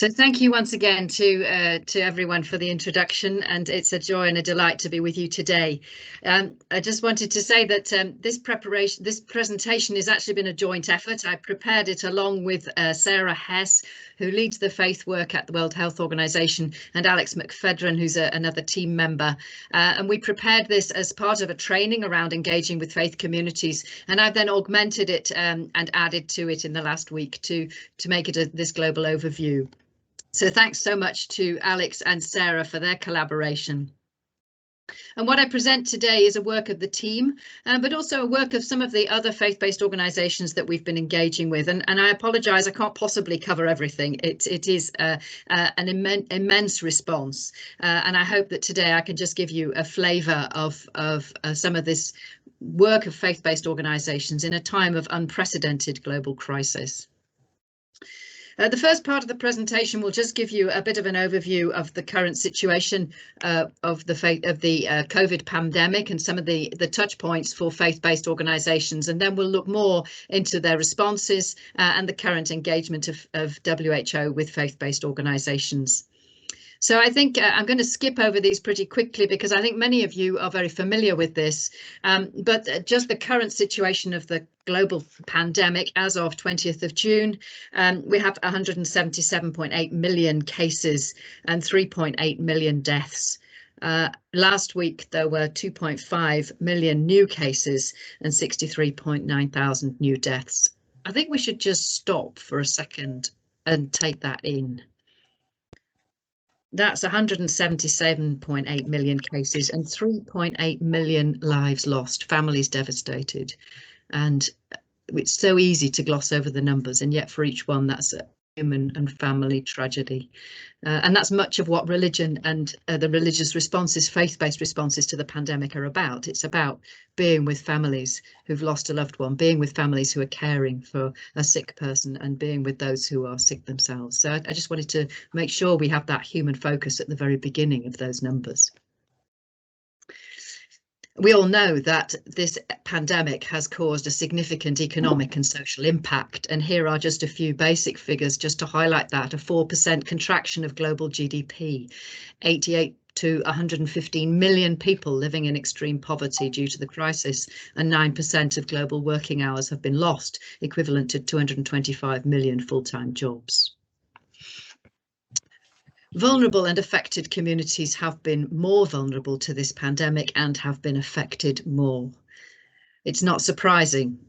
So thank you once again to everyone for the introduction, and it's a joy and a delight to be with you today. I just wanted to say that this presentation has actually been a joint effort. I prepared it along with Sarah Hess, who leads the faith work at the World Health Organization, and Alex McFedrin, who's another team member. And we prepared this as part of a training around engaging with faith communities, and I've then augmented it and added to it in the last week to make it this global overview. So thanks so much to Alex and Sarah for their collaboration. And what I present today is a work of the team, but also a work of some of the other faith-based organisations that we've been engaging with. And I apologise, I can't possibly cover everything. It is an immense response. And I hope that today I can just give you a flavour of some of this work of faith-based organisations in a time of unprecedented global crisis. The first part of the presentation will just give you a bit of an overview of the current situation of the COVID pandemic and some of the touch points for faith-based organisations, and then we'll look more into their responses and the current engagement of WHO with faith-based organisations. So I think I'm going to skip over these pretty quickly because I think many of you are very familiar with this, but just the current situation of the global pandemic as of 20th of June, we have 177.8 million cases and 3.8 million deaths. Last week there were 2.5 million new cases and 63.9 thousand new deaths. I think we should just stop for a second and take that in. That's 177.8 million cases and 3.8 million lives lost, families devastated. And it's so easy to gloss over the numbers, and yet for each one that's a human and family tragedy. And that's much of what religion and the religious responses, faith-based responses to the pandemic are about. It's about being with families who've lost a loved one, being with families who are caring for a sick person, and being with those who are sick themselves. So I just wanted to make sure we have that human focus at the very beginning of those numbers. We all know that this pandemic has caused a significant economic and social impact, and here are just a few basic figures just to highlight that. A 4% contraction of global GDP, 88 to 115 million people living in extreme poverty due to the crisis, and 9% of global working hours have been lost, equivalent to 225 million full-time jobs. Vulnerable and affected communities have been more vulnerable to this pandemic and have been affected more. It's not surprising.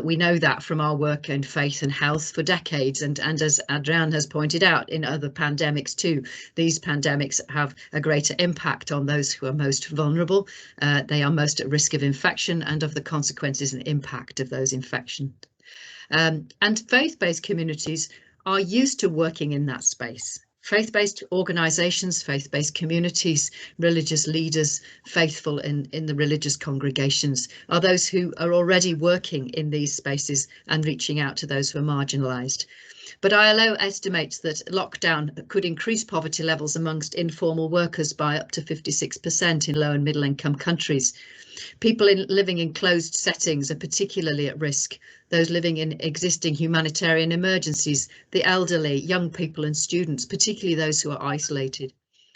We know that from our work in faith and health for decades, and as Adrian has pointed out in other pandemics too, these pandemics have a greater impact on those who are most vulnerable. They are most at risk of infection and of the consequences and impact of those infections. And faith-based communities are used to working in that space. Faith-based organisations, faith-based communities, religious leaders, faithful in the religious congregations are those who are already working in these spaces and reaching out to those who are marginalised. But ILO estimates that lockdown could increase poverty levels amongst informal workers by up to 56% in low and middle income countries. People living in closed settings are particularly at risk. Those living in existing humanitarian emergencies, the elderly, young people and students, particularly those who are isolated.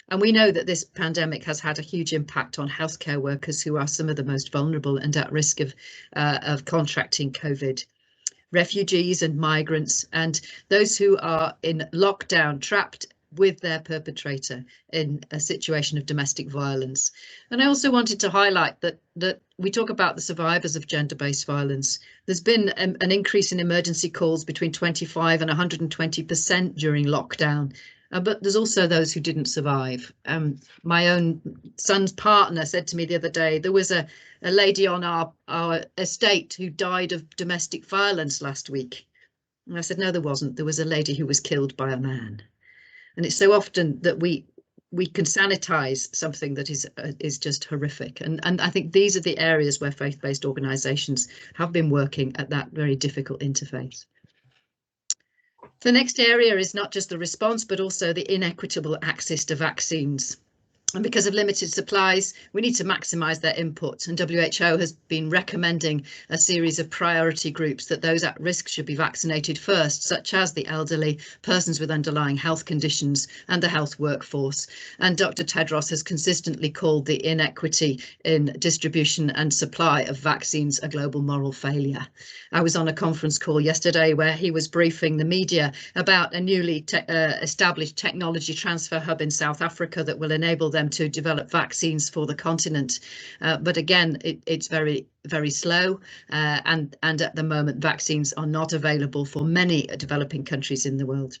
And we know that this pandemic has had a huge impact on healthcare workers who are some of the most vulnerable and at risk of contracting COVID. Refugees and migrants and those who are in lockdown, trapped with their perpetrator in a situation of domestic violence. And I also wanted to highlight that we talk about the survivors of gender-based violence. There's been an increase in emergency calls between 25 and 120% during lockdown. But there's also those who didn't survive. My own son's partner said to me the other day, there was a lady on our estate who died of domestic violence last week. And I said, no, there wasn't. There was a lady who was killed by a man. And it's so often that we can sanitize something that is just horrific. And I think these are the areas where faith-based organisations have been working at that very difficult interface. The next area is not just the response, but also the inequitable access to vaccines. And because of limited supplies, we need to maximise their input. And WHO has been recommending a series of priority groups that those at risk should be vaccinated first, such as the elderly, persons with underlying health conditions and the health workforce. And Dr. Tedros has consistently called the inequity in distribution and supply of vaccines a global moral failure. I was on a conference call yesterday where he was briefing the media about a newly established technology transfer hub in South Africa that will enable them to develop vaccines for the continent. But again, it's very, very slow. And at the moment, vaccines are not available for many developing countries in the world.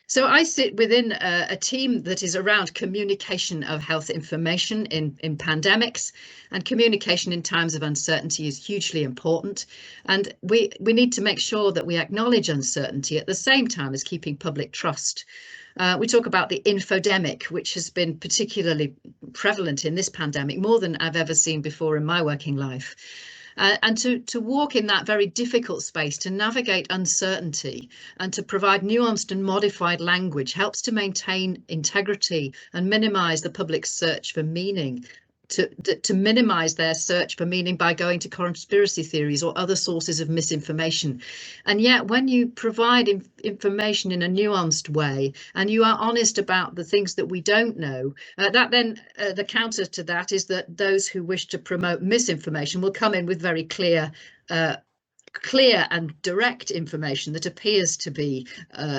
So I sit within a team that is around communication of health information in pandemics, and communication in times of uncertainty is hugely important. And we need to make sure that we acknowledge uncertainty at the same time as keeping public trust. We talk about the infodemic, which has been particularly prevalent in this pandemic, more than I've ever seen before in my working life. And to walk in that very difficult space, to navigate uncertainty and to provide nuanced and modified language helps to maintain integrity and minimise the public's search for meaning. To minimise their search for meaning by going to conspiracy theories or other sources of misinformation. And yet when you provide information in a nuanced way and you are honest about the things that we don't know, that then the counter to that is that those who wish to promote misinformation will come in with very clear and direct information that appears to be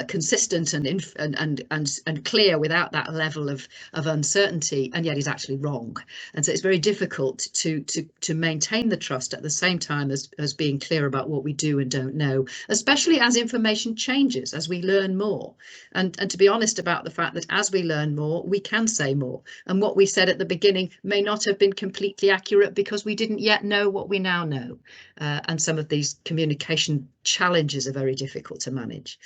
consistent and clear without that level of uncertainty, and yet is actually wrong. And so it's very difficult to maintain the trust at the same time as being clear about what we do and don't know, especially as information changes, as we learn more. And to be honest about the fact that as we learn more, we can say more. And what we said at the beginning may not have been completely accurate because we didn't yet know what we now know. And some of these communication challenges are very difficult to manage.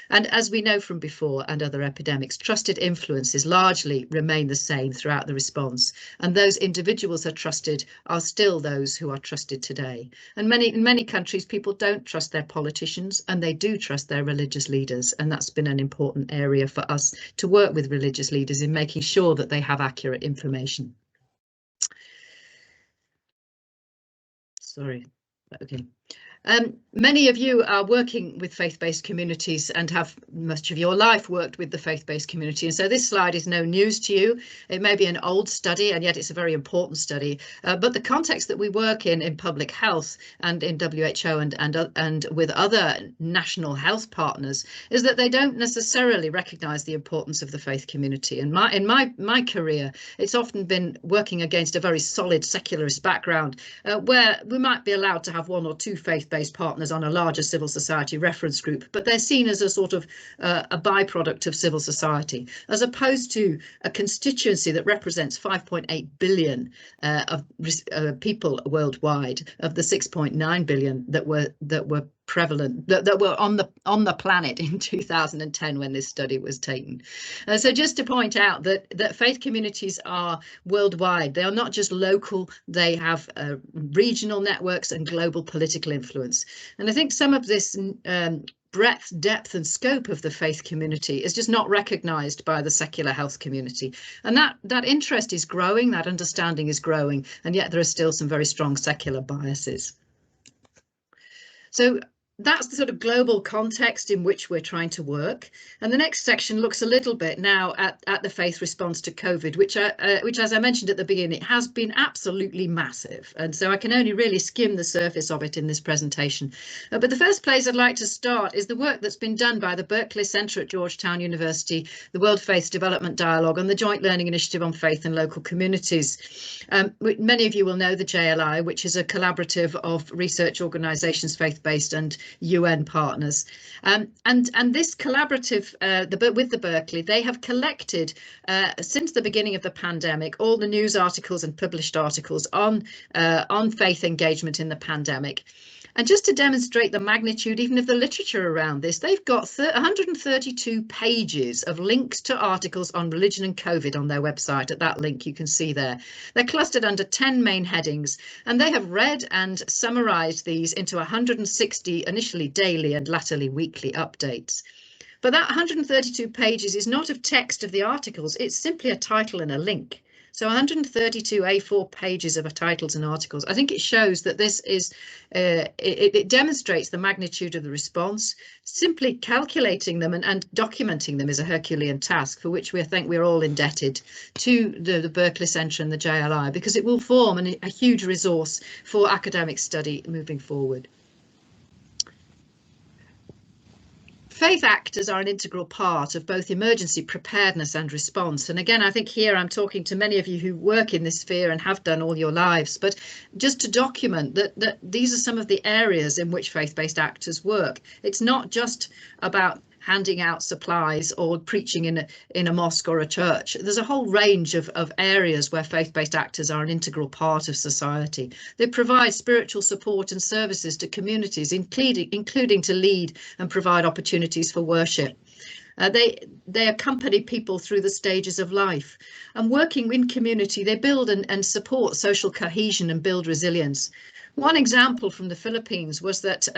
And as we know from before and other epidemics, trusted influences largely remain the same throughout the response. And those individuals are trusted are still those who are trusted today. And in many countries, people don't trust their politicians and they do trust their religious leaders. And that's been an important area for us to work with religious leaders in making sure that they have accurate information. Sorry. Okay. Many of you are working with faith-based communities and have much of your life worked with the faith-based community. And so this slide is no news to you. It may be an old study, and yet it's a very important study. But the context that we work in public health and in WHO and with other national health partners is that they don't necessarily recognise the importance of the faith community. And in my career, it's often been working against a very solid secularist background where we might be allowed to have one or two faith-based partners on a larger civil society reference group, but they're seen as a sort of a byproduct of civil society, as opposed to a constituency that represents 5.8 billion of people worldwide, of the 6.9 billion that were prevalent, that were on the planet in 2010 when this study was taken. So just to point out that faith communities are worldwide. They are not just local, they have regional networks and global political influence. And I think some of this breadth, depth and scope of the faith community is just not recognised by the secular health community. And that interest is growing, that understanding is growing, and yet there are still some very strong secular biases. So that's the sort of global context in which we're trying to work. And the next section looks a little bit now at the faith response to COVID, which, as I mentioned at the beginning, has been absolutely massive. And so I can only really skim the surface of it in this presentation. But the first place I'd like to start is the work that's been done by the Berkeley Centre at Georgetown University, the World Faith Development Dialogue, and the Joint Learning Initiative on Faith and Local Communities. Many of you will know the JLI, which is a collaborative of research organisations, faith-based and UN partners, and this collaborative with the Berkeley, they have collected since the beginning of the pandemic all the news articles and published articles on faith engagement in the pandemic. And just to demonstrate the magnitude even of the literature around this, they've got 132 pages of links to articles on religion and COVID on their website. At that link you can see there. They're clustered under 10 main headings, and they have read and summarised these into 160 initially daily and latterly weekly updates. But that 132 pages is not of text of the articles, it's simply a title and a link. So 132 A4 pages of titles and articles. I think it shows that this is, it demonstrates the magnitude of the response. Simply calculating them and documenting them is a Herculean task, for which I think we're all indebted to the Berkeley Centre and the JLI, because it will form a huge resource for academic study moving forward. Faith actors are an integral part of both emergency preparedness and response. And again, I think here I'm talking to many of you who work in this sphere and have done all your lives, but just to document that these are some of the areas in which faith-based actors work. It's not just about handing out supplies or preaching in a mosque or a church. There's a whole range of areas where faith-based actors are an integral part of society. They provide spiritual support and services to communities, including to lead and provide opportunities for worship. They accompany people through the stages of life, and working in community, they build and support social cohesion and build resilience. One example from the Philippines was that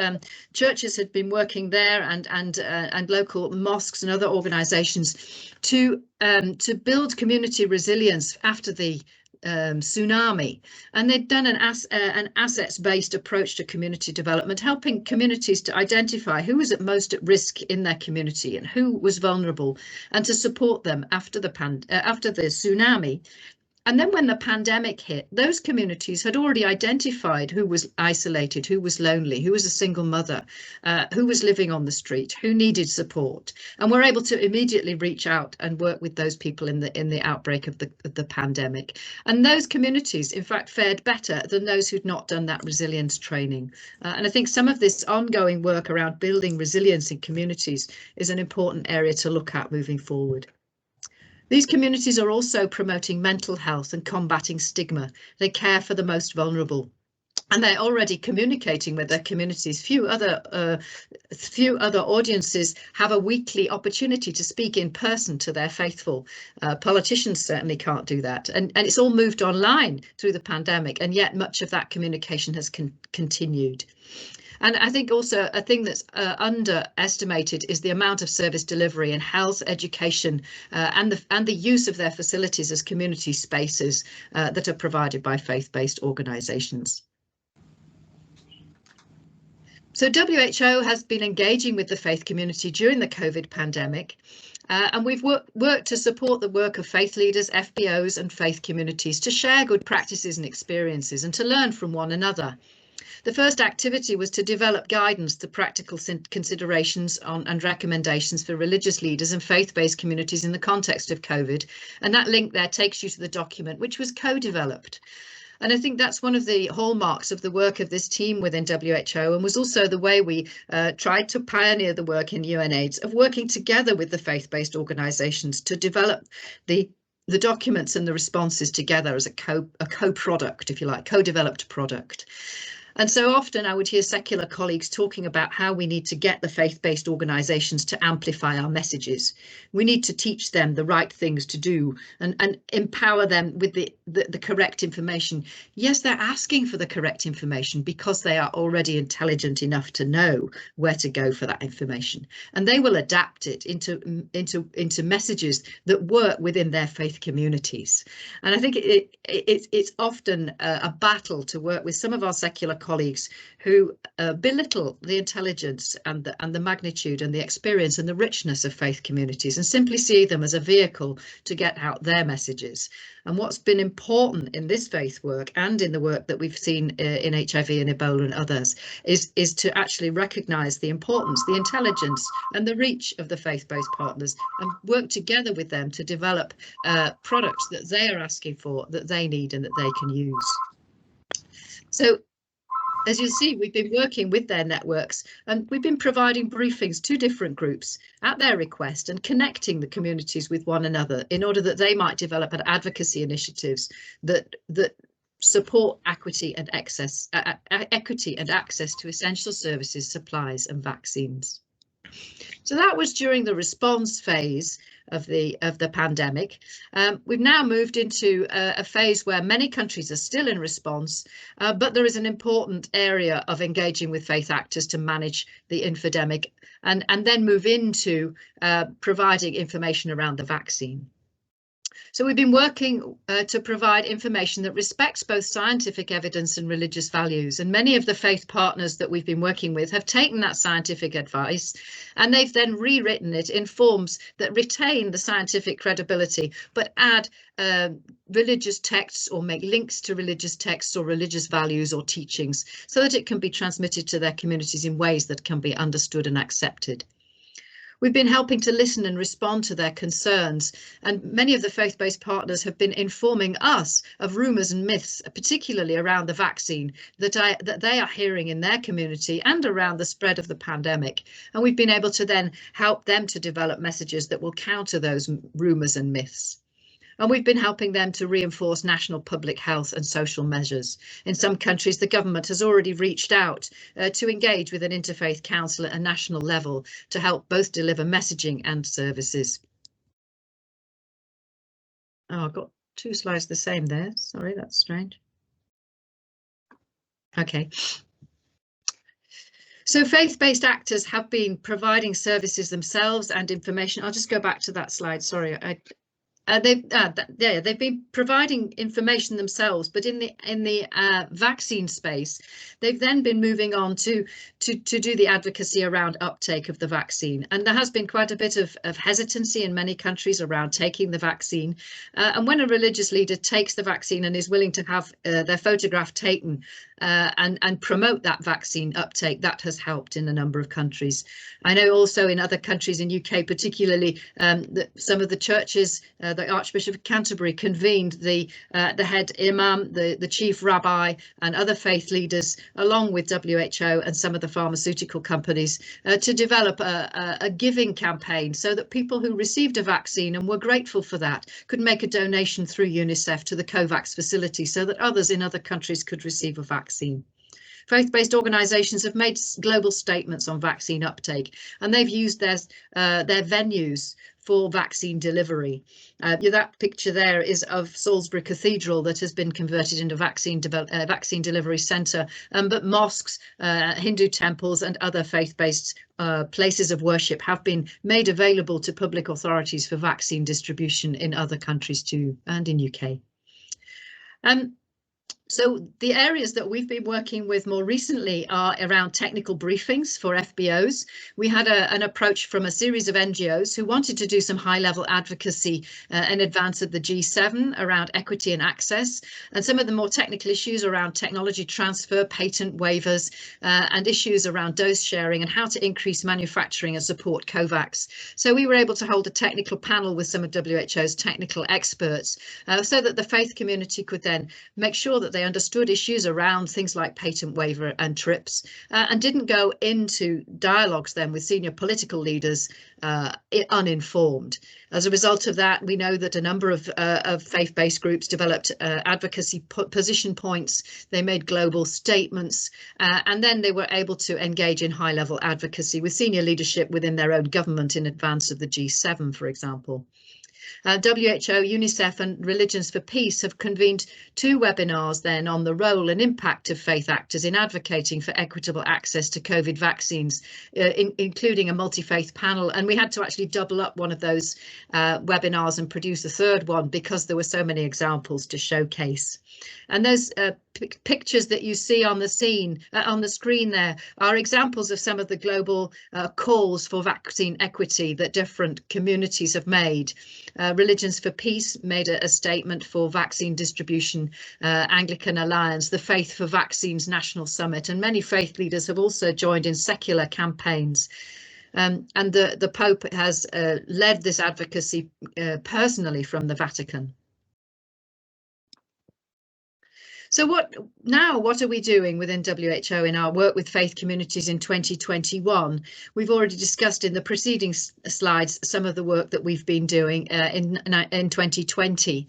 churches had been working there and local mosques and other organisations to build community resilience after the tsunami, and they'd done an assets-based approach to community development, helping communities to identify who was most at risk in their community and who was vulnerable, and to support them after the tsunami. And then when the pandemic hit, those communities had already identified who was isolated, who was lonely, who was a single mother, who was living on the street, who needed support, and were able to immediately reach out and work with those people in the outbreak of the pandemic. And those communities, in fact, fared better than those who'd not done that resilience training. And I think some of this ongoing work around building resilience in communities is an important area to look at moving forward. These communities are also promoting mental health and combating stigma. They care for the most vulnerable, and they're already communicating with their communities. Few other audiences have a weekly opportunity to speak in person to their faithful. Politicians certainly can't do that, and it's all moved online through the pandemic, and yet much of that communication has continued. And I think also a thing that's underestimated is the amount of service delivery in health, education, and the use of their facilities as community spaces that are provided by faith-based organisations. So WHO has been engaging with the faith community during the COVID pandemic, and we've worked to support the work of faith leaders, FBOs and faith communities to share good practices and experiences and to learn from one another. The first activity was to develop guidance to practical considerations and recommendations for religious leaders and faith-based communities in the context of COVID. And that link there takes you to the document, which was co-developed. And I think that's one of the hallmarks of the work of this team within WHO, and was also the way we tried to pioneer the work in UNAIDS of working together with the faith-based organisations to develop the documents and the responses together as a co-product, if you like, co-developed product. And so often I would hear secular colleagues talking about how we need to get the faith-based organisations to amplify our messages. We need to teach them the right things to do and empower them with the correct information. Yes, they're asking for the correct information because they are already intelligent enough to know where to go for that information, and they will adapt it into messages that work within their faith communities. And I think it's often a battle to work with some of our secular colleagues who belittle the intelligence and the magnitude and the experience and the richness of faith communities and simply see them as a vehicle to get out their messages. And what's been important in this faith work and in the work that we've seen in HIV and Ebola and others is to actually recognise the importance, the intelligence and the reach of the faith-based partners and work together with them to develop products that they are asking for, that they need and that they can use. So, as you see, we've been working with their networks and we've been providing briefings to different groups at their request and connecting the communities with one another in order that they might develop advocacy initiatives that support equity and access to essential services, supplies and vaccines. So that was during the response phase. the pandemic. We've now moved into a phase where many countries are still in response, but there is an important area of engaging with faith actors to manage the infodemic and then move into providing information around the vaccine. So we've been working to provide information that respects both scientific evidence and religious values. And many of the faith partners that we've been working with have taken that scientific advice and they've then rewritten it in forms that retain the scientific credibility, but add religious texts or make links to religious texts or religious values or teachings so that it can be transmitted to their communities in ways that can be understood and accepted. We've been helping to listen and respond to their concerns, and many of the faith-based partners have been informing us of rumours and myths, particularly around the vaccine, that they are hearing in their community and around the spread of the pandemic. And we've been able to then help them to develop messages that will counter those rumours and myths. And we've been helping them to reinforce national public health and social measures. In some countries, the government has already reached out to engage with an interfaith council at a national level to help both deliver messaging and services. Oh, I've got two slides the same there. Sorry, that's strange. Okay. So faith-based actors have been providing services themselves and information. I'll just go back to that slide. Sorry, they've been providing information themselves, but in the vaccine space, they've then been moving on to do the advocacy around uptake of the vaccine. And there has been quite a bit of hesitancy in many countries around taking the vaccine. And when a religious leader takes the vaccine and is willing to have their photograph taken and promote that vaccine uptake, that has helped in a number of countries. I know also in other countries, in UK particularly, some of the churches, the Archbishop of Canterbury convened the head imam, the chief rabbi and other faith leaders, along with WHO and some of the pharmaceutical companies, to develop a giving campaign so that people who received a vaccine and were grateful for that could make a donation through UNICEF to the COVAX facility so that others in other countries could receive a vaccine. Faith-based organisations have made global statements on vaccine uptake, and they've used their venues for vaccine delivery. That picture there is of Salisbury Cathedral that has been converted into vaccine delivery centre, but mosques, Hindu temples and other faith-based places of worship have been made available to public authorities for vaccine distribution in other countries too, and in UK. So the areas that we've been working with more recently are around technical briefings for FBOs. We had an approach from a series of NGOs who wanted to do some high-level advocacy in advance of the G7 around equity and access, and some of the more technical issues around technology transfer, patent waivers, and issues around dose sharing and how to increase manufacturing and support COVAX. So we were able to hold a technical panel with some of WHO's technical experts so that the faith community could then make sure that they understood issues around things like patent waiver and TRIPS, and didn't go into dialogues then with senior political leaders uninformed. As a result of that, we know that a number of faith-based groups developed advocacy position points. They made global statements, and then they were able to engage in high-level advocacy with senior leadership within their own government in advance of the G7, for example. WHO, UNICEF and Religions for Peace have convened 2 webinars then on the role and impact of faith actors in advocating for equitable access to COVID vaccines, including a multi-faith panel. And we had to actually double up one of those webinars and produce a third one because there were so many examples to showcase. And those pictures that you see on the screen there are examples of some of the global calls for vaccine equity that different communities have made. Religions for Peace made a statement for vaccine distribution, Anglican Alliance, the Faith for Vaccines National Summit, and many faith leaders have also joined in secular campaigns. And the Pope has led this advocacy personally from the Vatican. So what are we doing within WHO in our work with faith communities in 2021? We've already discussed in the preceding slides some of the work that we've been doing in 2020.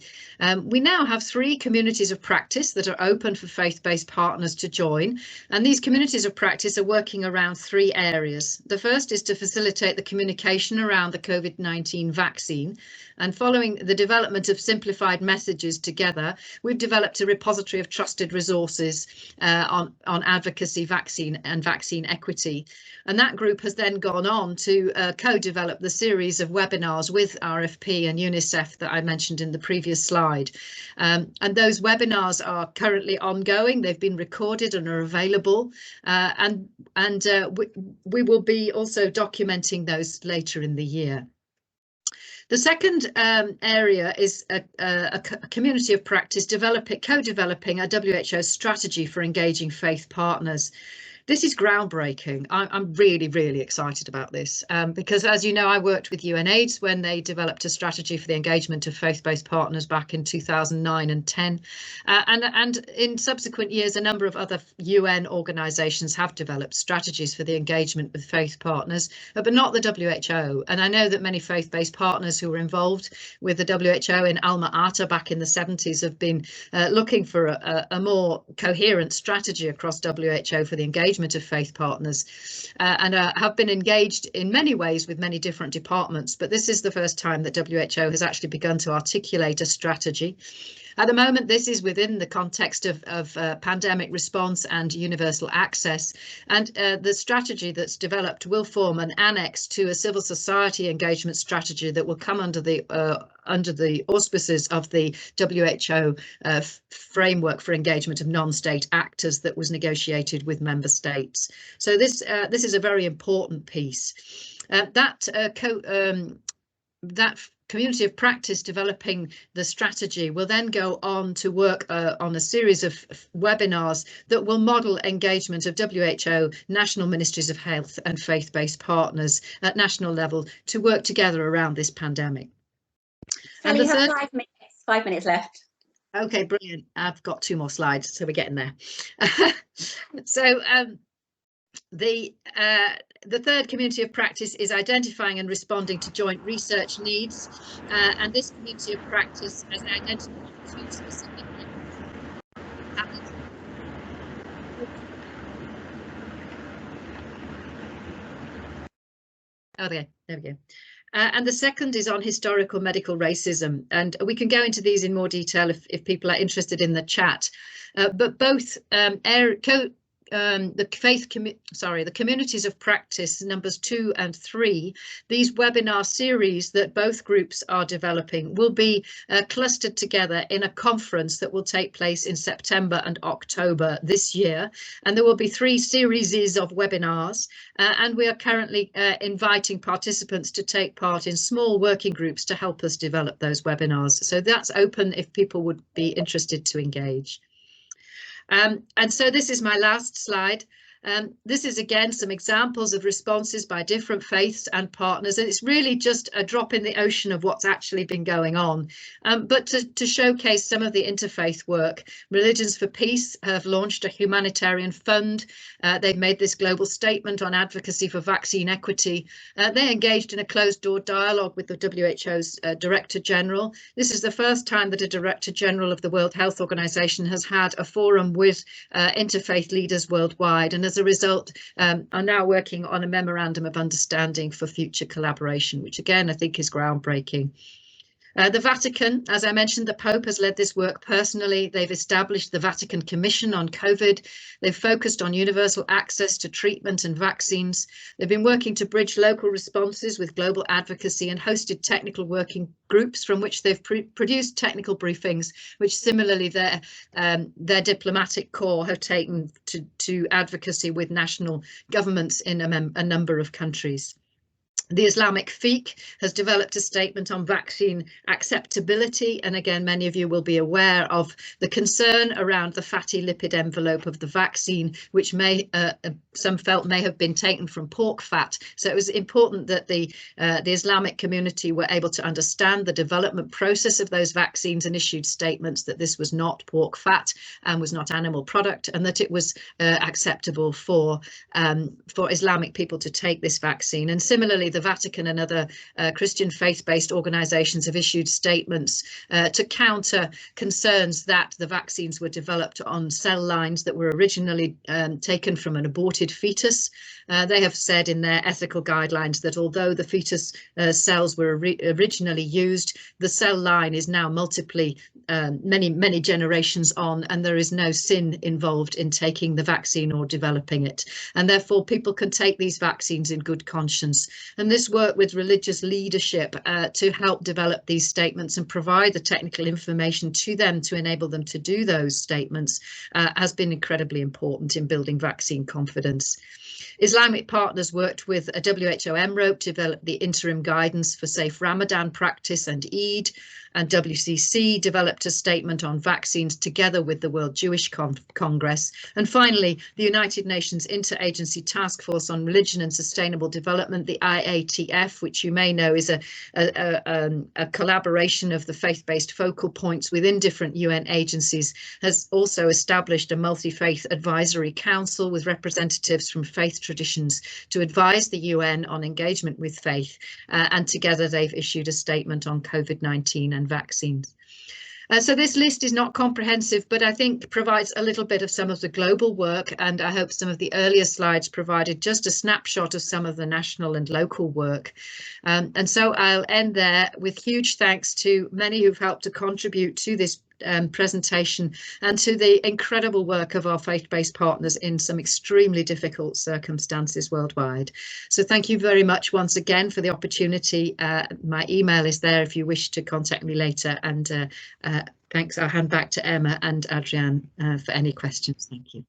We now have 3 communities of practice that are open for faith-based partners to join, and these communities of practice are working around 3 areas. The first is to facilitate the communication around the COVID-19 vaccine, and following the development of simplified messages together, we've developed a repository of trusted resources on advocacy, vaccine and vaccine equity. And that group has then gone on to co-develop the series of webinars with RFP and UNICEF that I mentioned in the previous slide. And those webinars are currently ongoing. They've been recorded and are available. We will be also documenting those later in the year. The second area is a community of practice co-developing a WHO strategy for engaging faith partners. This is groundbreaking. I'm really, really excited about this because, as you know, I worked with UNAIDS when they developed a strategy for the engagement of faith-based partners back in 2009 and 10. And in subsequent years, a number of other UN organisations have developed strategies for the engagement with faith partners, but not the WHO. And I know that many faith-based partners who were involved with the WHO in Alma-Ata back in the 70s have been looking for a more coherent strategy across WHO for the engagement of faith partners and have been engaged in many ways with many different departments, but this is the first time that WHO has actually begun to articulate a strategy. At the moment, this is within the context of pandemic response and universal access, and the strategy that's developed will form an annex to a civil society engagement strategy that will come under the auspices of the WHO framework for engagement of non-state actors that was negotiated with member states. So this is a very important piece. That community of practice developing the strategy will then go on to work on a series of webinars that will model engagement of WHO, national ministries of health and faith-based partners at national level to work together around this pandemic. Sally, you have 5 minutes left. Okay, brilliant. I've got 2 more slides, so we're getting there. So the third community of practice is identifying and responding to joint research needs, and this community of practice has identified 2 specific there we go. And the second is on historical medical racism, and we can go into these in more detail if people are interested in the chat. But both the communities of practice numbers 2 and 3, these webinar series that both groups are developing will be clustered together in a conference that will take place in September and October this year, and there will be 3 series of webinars, and we are currently inviting participants to take part in small working groups to help us develop those webinars. So that's open if people would be interested to engage. And so this is my last slide. This is again some examples of responses by different faiths and partners, and it's really just a drop in the ocean of what's actually been going on. But to showcase some of the interfaith work, Religions for Peace have launched a humanitarian fund. They've made this global statement on advocacy for vaccine equity. They engaged in a closed-door dialogue with the WHO's Director General. This is the first time that a Director General of the World Health Organization has had a forum with interfaith leaders worldwide, and as a result are now working on a memorandum of understanding for future collaboration, which again I think is groundbreaking. The Vatican, as I mentioned, the Pope has led this work personally. They've established the Vatican Commission on COVID. They've focused on universal access to treatment and vaccines. They've been working to bridge local responses with global advocacy and hosted technical working groups from which they've produced technical briefings, which similarly their diplomatic corps have taken to advocacy with national governments in a number of countries. The Islamic Fiqh has developed a statement on vaccine acceptability, and again, many of you will be aware of the concern around the fatty lipid envelope of the vaccine, which some felt may have been taken from pork fat. So it was important that the Islamic community were able to understand the development process of those vaccines and issued statements that this was not pork fat and was not animal product, and that it was acceptable for Islamic people to take this vaccine. And similarly, the Vatican and other Christian faith-based organisations have issued statements to counter concerns that the vaccines were developed on cell lines that were originally taken from an aborted fetus. They have said in their ethical guidelines that although the fetus cells were originally used, the cell line is now many generations on, and there is no sin involved in taking the vaccine or developing it. And therefore people can take these vaccines in good conscience. And this work with religious leadership to help develop these statements and provide the technical information to them to enable them to do those statements has been incredibly important in building vaccine confidence. Islamic partners worked with a WHO MROPE to develop the interim guidance for safe Ramadan practice and Eid, and WCC developed a statement on vaccines together with the World Jewish Congress. And finally, the United Nations Interagency Task Force on Religion and Sustainable Development, the IATF, which you may know is a collaboration of the faith-based focal points within different UN agencies, has also established a multi-faith advisory council with representatives from faith traditions to advise the UN on engagement with faith, and together they've issued a statement on COVID-19 and vaccines. So this list is not comprehensive, but I think provides a little bit of some of the global work, and I hope some of the earlier slides provided just a snapshot of some of the national and local work. And so I'll end there with huge thanks to many who've helped to contribute to this presentation and to the incredible work of our faith-based partners in some extremely difficult circumstances worldwide. So thank you very much once again for the opportunity. My email is there if you wish to contact me later, and thanks. I'll hand back to Emma and Adrienne for any questions. Thank you.